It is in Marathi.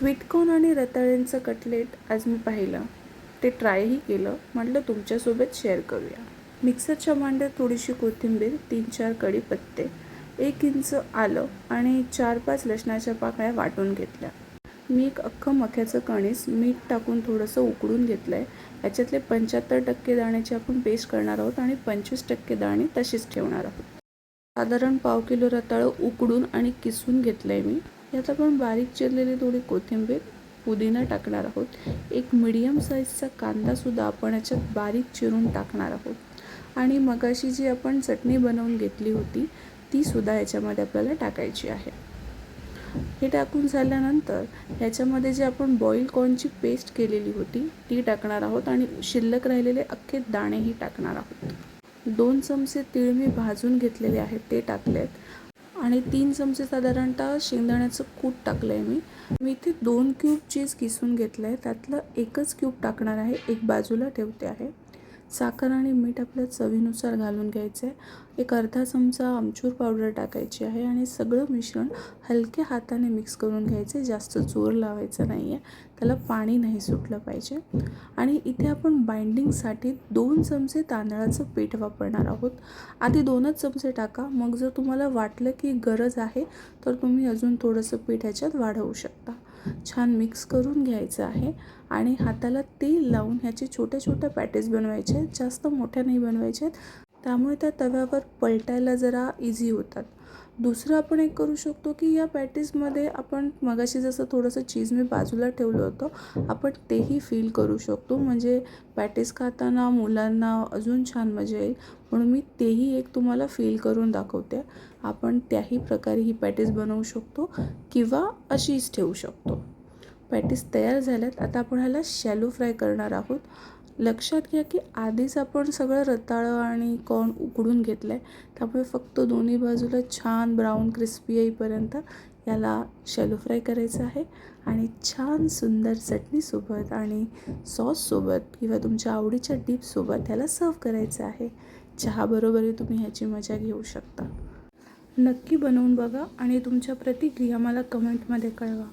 स्वीटकॉर्न आणि रताळ्यांचं कटलेट आज मी पाहिलं, ते ट्रायही केलं. म्हटलं तुमच्यासोबत शेअर करूया. मिक्सरच्या भांड्यात थोडीशी कोथिंबीर, 3-4 कढीपत्ते, 1 इंच आलं आणि 4-5 लसणाच्या पाकळ्या वाटून घेतल्या. मी एक अख्खं मक्याचं कणीस मीठ टाकून थोडंसं उकळून घेतलं आहे. याच्यातले 75% दाण्याची आपण पेस्ट करणार आहोत आणि 25% दाणे तशीच ठेवणार आहोत. साधारण पाव किलो रताळं उकडून आणि किसून घेतलं आहे मी. यात आपण बारीक चिरलेली थोडी कोथिंबीर, पुदिना टाकणार आहोत. एक मीडियम साईजचा कांदासुद्धा आपण याच्यात बारीक चिरून टाकणार आहोत आणि मगाशी जी आपण चटणी बनवून घेतली होती तीसुद्धा याच्यामध्ये आपल्याला टाकायची आहे. हे टाकून झाल्यानंतर ह्याच्यामध्ये जे आपण बॉईल कॉर्नची पेस्ट केलेली होती ती टाकणार आहोत आणि शिल्लक राहिलेले अख्खे दाणेही टाकणार आहोत. 2 चमचे तीळ मी भाजून घेतलेले आहेत ते टाकलेत आणि 3 चमचे साधारणतः शेंगदाण्याचं कूट टाकलं आहे. मी इथे 2 क्यूब चीज किसून घेतलं आहे. त्यातलं एकच क्यूब टाकणार आहे, एक बाजूला ठेवते आहे. साखर आणि मीठ आपल्या चवीनुसार घालून घ्यायचं आहे. एक अर्धा चमचा आमचूर पावडर टाकायची आहे आणि सगळं मिश्रण हलक्या हाताने मिक्स करून घ्यायचं आहे. जास्त जोर लावायचा नाही आहे, त्याला पाणी नाही सुटलं पाहिजे. आणि इथे आपण बाइंडिंगसाठी 2 चमचे तांदळाचं पीठ वापरणार आहोत. आधी 2च चमचे टाका, मग जर तुम्हाला वाटलं की गरज आहे तर तुम्ही अजून थोडंसं पीठ ह्याच्यात वाढवू शकता. छान मिक्स करून घ्यायचं आहे आणि हाताला तेल लावून ह्याचे छोट्या छोट्या पॅटीस बनवायचे आहेत. जास्त मोठ्या नाही बनवायचे आहेत, त्यामुळे त्या तव्यावर पलटायला जरा इझी होतात. दुसरं आपण एक करू शकतो की या पॅटीसमध्ये आपण मगाशी जसं थोडंसं चीज मी बाजूला ठेवलं होतं, आपण तेही फील करू शकतो. म्हणजे पॅटीस खाताना मुलांना अजून छान मजा येईल, म्हणून मी तेही एक तुम्हाला फील करून दाखवते. आपण त्याही प्रकारे ही पॅटीस बनवू शकतो किंवा अशीच ठेवू शकतो. पॅटीस तयार झाल्यात. आता आपण ह्याला शॅलो फ्राय करणार आहोत. लक्षात घ्या की आधीच आपण सगळं रताळं आणि कॉर्न उकडून घेतलं आहे, त्यामुळे फक्त दोन्ही बाजूला छान ब्राऊन क्रिस्पी येईपर्यंत याला शॅलो फ्राय करायचं आहे आणि छान सुंदर चटणीसोबत आणि सॉससोबत किंवा तुमच्या आवडीच्या डिपसोबत ह्याला सर्व करायचं आहे. चहाबरोबरही तुम्ही ह्याची मजा घेऊ शकता. नक्की बनवून बघा आणि तुमच्या प्रतिक्रिया मला कमेंटमध्ये कळवा.